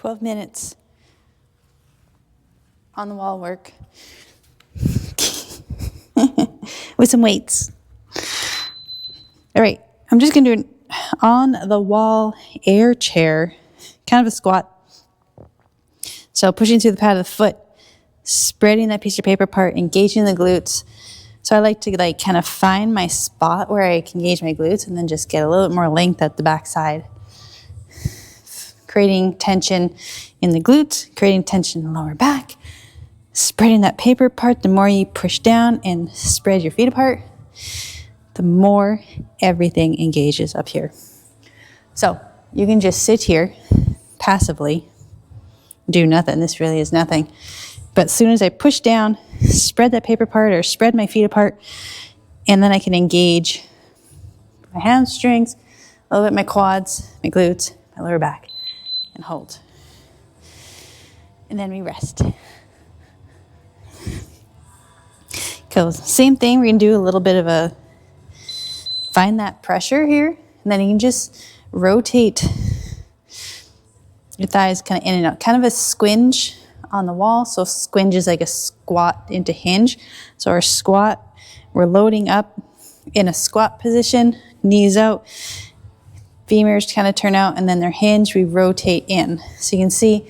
12 minutes on the wall work with some weights. All right, I'm just going to do an on the wall air chair, kind of a squat. So pushing through the pad of the foot, spreading that piece of paper apart, engaging the glutes. So I like to kind of find my spot where I can engage my glutes and then just get a little bit more length at the back side. Creating tension in the glutes, creating tension in the lower back, spreading that paper apart. The more you push down and spread your feet apart, the more everything engages up here. So you can just sit here passively, do nothing. This really is nothing. But as soon as I push down, spread that paper apart or spread my feet apart, and then I can engage my hamstrings, a little bit my quads, my glutes, my lower back, and hold. And then we rest. Cool. Same thing, we're gonna do a little bit of a, find that pressure here, and then you can just rotate your thighs kind of in and out, kind of a squinge on the wall. So squinge is like a squat into hinge. So our squat, we're loading up in a squat position, knees out, femurs kind of turn out, and then they're hinged, we rotate in. So you can see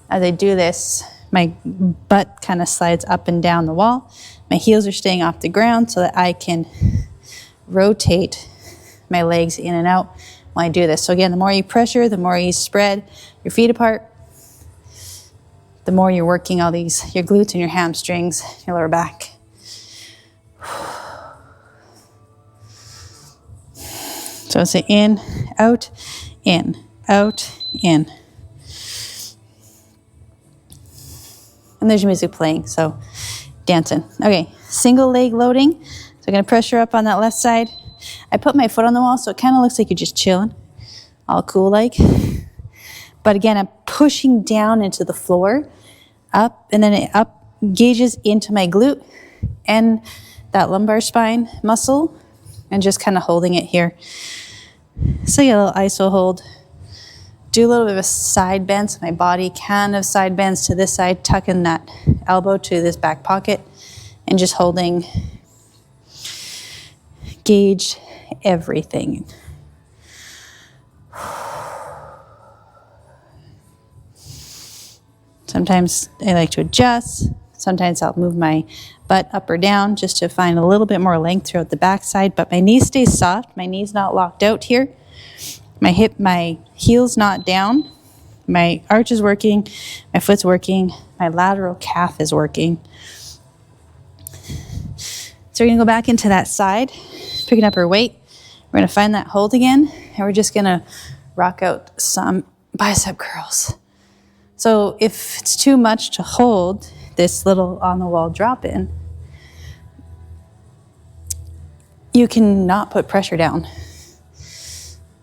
as I do this, my butt kind of slides up and down the wall. My heels are staying off the ground so that I can rotate my legs in and out when I do this. So again, the more you pressure, the more you spread your feet apart, the more you're working all these, your glutes and your hamstrings, your lower back. So it's in, out, in, out, in. And there's music playing, so dancing. Okay, single leg loading. So I'm gonna pressure up on that left side. I put my foot on the wall, so it kind of looks like you're just chilling, all cool like. But again, I'm pushing down into the floor, up, and then it up gauges into my glute and that lumbar spine muscle, and just kind of holding it here. So you get a little iso hold. Do a little bit of a side bend, so my body kind of side bends to this side, tucking that elbow to this back pocket, and just holding, gauge everything. Sometimes I like to adjust. Sometimes I'll move my butt up or down just to find a little bit more length throughout the backside, but my knee stays soft. My knee's not locked out here. My heel's not down. My arch is working. My foot's working. My lateral calf is working. So we're gonna go back into that side, picking up our weight. We're gonna find that hold again, and we're just gonna rock out some bicep curls. So if it's too much to hold this little on the wall drop in, you can not put pressure down.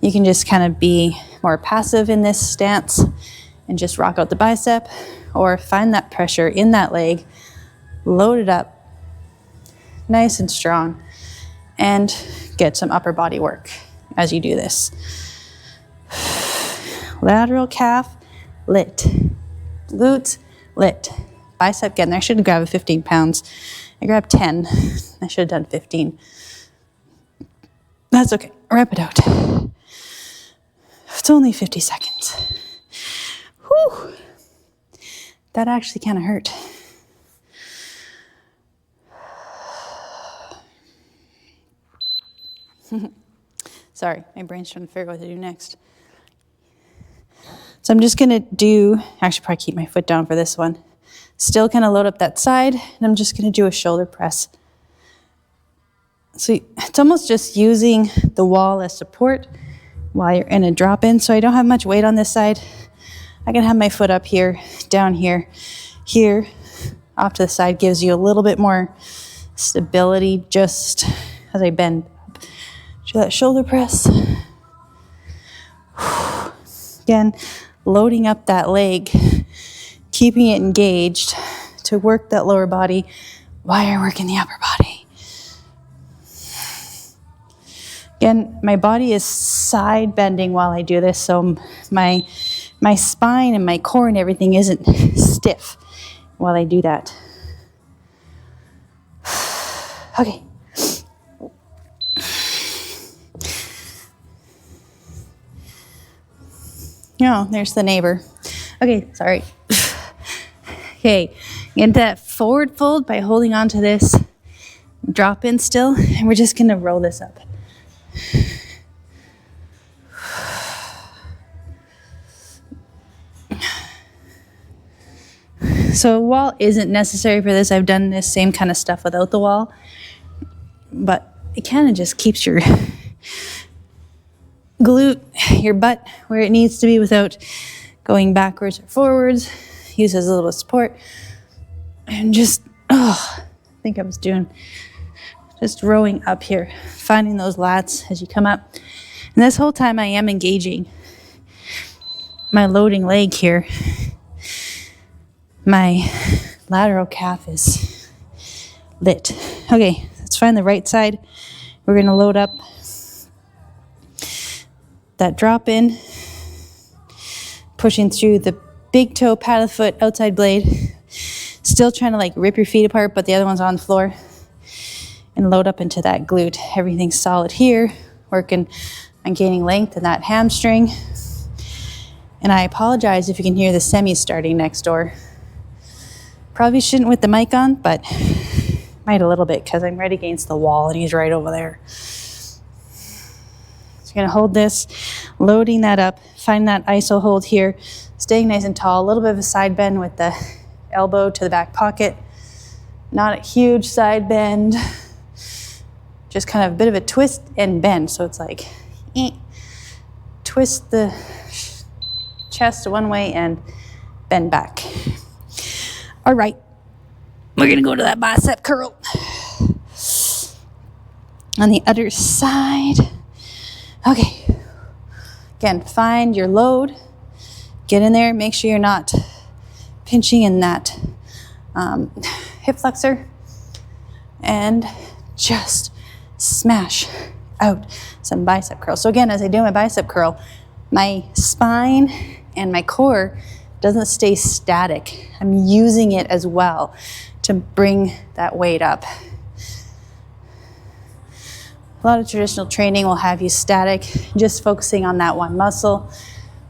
You can just kind of be more passive in this stance and just rock out the bicep, or find that pressure in that leg, load it up nice and strong, and get some upper body work as you do this. Lateral calf lit, glutes lit, bicep getting there. I should have grabbed 15 pounds. I grabbed 10. I should have done 15. That's okay. Wrap it out. It's only 50 seconds. Whew. That actually kind of hurt. Sorry, my brain's trying to figure out what to do next. So I'm just gonna do, actually probably keep my foot down for this one. Still kind of load up that side, and I'm just gonna do a shoulder press. So it's almost just using the wall as support while you're in a drop in. So I don't have much weight on this side. I can have my foot up here, down here, here, off to the side. Gives you a little bit more stability just as I bend up. Do that shoulder press. Again, loading up that leg, keeping it engaged to work that lower body while you're working the upper body. Again, my body is side bending while I do this, so my my spine and my core and everything isn't stiff while I do that. Okay. Oh, there's the neighbor. Okay, sorry. Okay, get that forward fold by holding on to this. Drop in still, and we're just gonna roll this up. So a wall isn't necessary for this. I've done this same kind of stuff without the wall, but it kind of just keeps your glute, your butt where it needs to be without going backwards or forwards. Use as a little support. And just, I think I was doing just rowing up here, finding those lats as you come up. And this whole time I am engaging my loading leg here. My lateral calf is lit. Okay, let's find the right side. We're gonna load up that drop in, pushing through the big toe, paddle foot, outside blade. Still trying to like rip your feet apart, but the other one's on the floor. And load up into that glute. Everything's solid here. Working on gaining length in that hamstring. And I apologize if you can hear the semis starting next door. Probably shouldn't with the mic on, but might a little bit because I'm right against the wall and he's right over there. So you're gonna hold this, loading that up, find that iso hold here, staying nice and tall, a little bit of a side bend with the elbow to the back pocket. Not a huge side bend, just kind of a bit of a twist and bend. So it's like, twist the chest one way and bend back. All right, we're gonna go to that bicep curl. On the other side. Okay, again, find your load. Get in there, make sure you're not pinching in that hip flexor. And just smash out some bicep curls. So again, as I do my bicep curl, my spine and my core doesn't stay static. I'm using it as well to bring that weight up. A lot of traditional training will have you static, just focusing on that one muscle,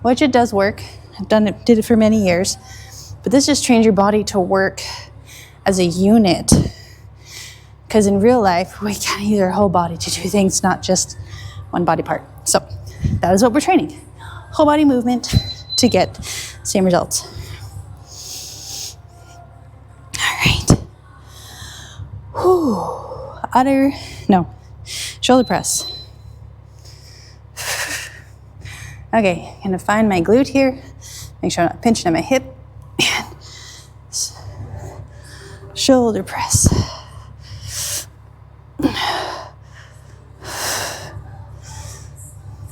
which it does work. I've did it for many years, but this just trains your body to work as a unit. Because in real life, we can't use our whole body to do things, not just one body part. So that is what we're training. Whole body movement to get same results. All right. Shoulder press. Okay, gonna find my glute here. Make sure I'm not pinching at my hip. And shoulder press.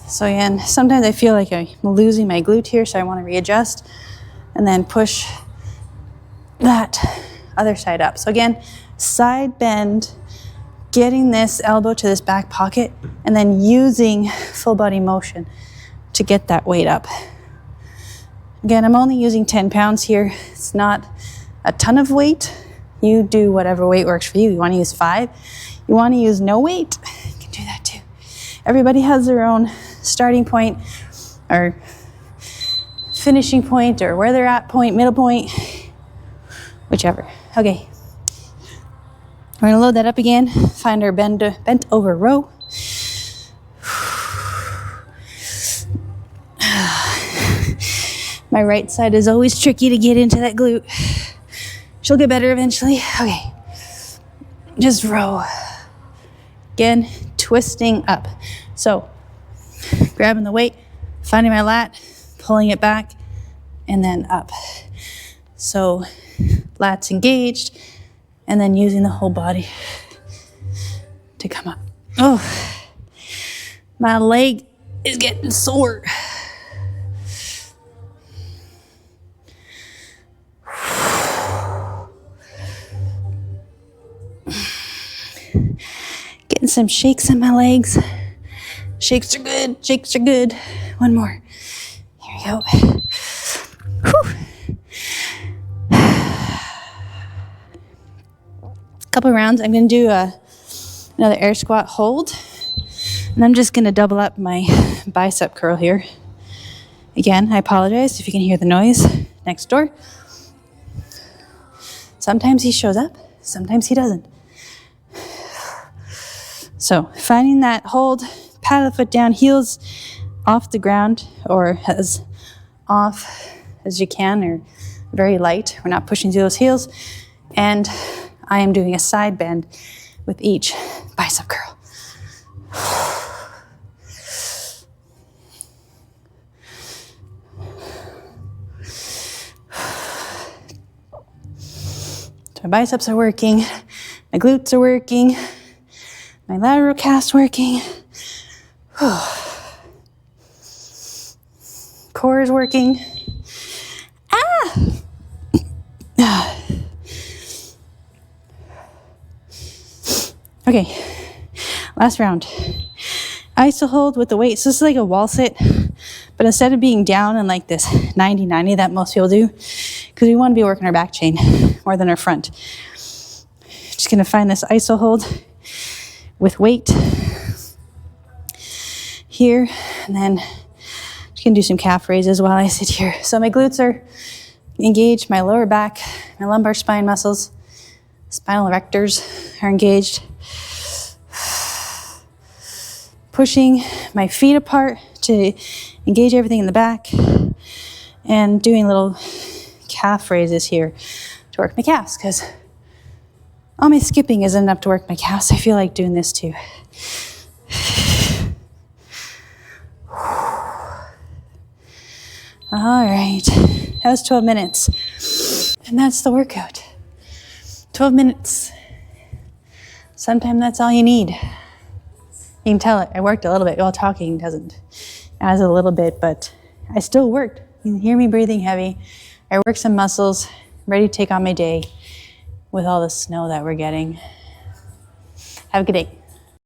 So again, sometimes I feel like I'm losing my glute here, so I want to readjust and then push that other side up. So again, side bend, getting this elbow to this back pocket, and then using full body motion to get that weight up. Again, I'm only using 10 pounds here. It's not a ton of weight. You do whatever weight works for you. You want to use 5? You want to use no weight? You can do that too. Everybody has their own starting point or finishing point or where they're at point, middle point, whichever. Okay. We're gonna load that up again. Find our bent over row. My right side is always tricky to get into that glute. She'll get better eventually. Okay. Just row. Again, twisting up. So, grabbing the weight, finding my lat, pulling it back, and then up. So, lats engaged, and then using the whole body to come up. Oh, my leg is getting sore. Getting some shakes in my legs. Shakes are good, shakes are good. One more. Here we go. couple rounds. I'm gonna do another air squat hold. And I'm just gonna double up my bicep curl here. Again, I apologize if you can hear the noise next door. Sometimes he shows up, sometimes he doesn't. So finding that hold, pat the foot down, heels off the ground or as off as you can or very light. We're not pushing through those heels. And I am doing a side bend with each bicep curl. So my biceps are working, my glutes are working, my lateral calf's working. Core is working. Okay, last round. Iso hold with the weight. So this is like a wall sit, but instead of being down in like this 90-90 that most people do, because we want to be working our back chain more than our front. Just gonna find this iso hold with weight here, and then just gonna do some calf raises while I sit here. So my glutes are engaged, my lower back, my lumbar spine muscles, spinal erectors are engaged. Pushing my feet apart to engage everything in the back and doing little calf raises here to work my calves, because all my skipping isn't enough to work my calves. I feel like doing this too. All right, that was 12 minutes. And that's the workout. 12 minutes. Sometimes that's all you need. You can tell it, I worked a little bit. Well, talking doesn't adds a little bit, but I still worked. You can hear me breathing heavy. I worked some muscles, ready to take on my day with all the snow that we're getting. Have a good day.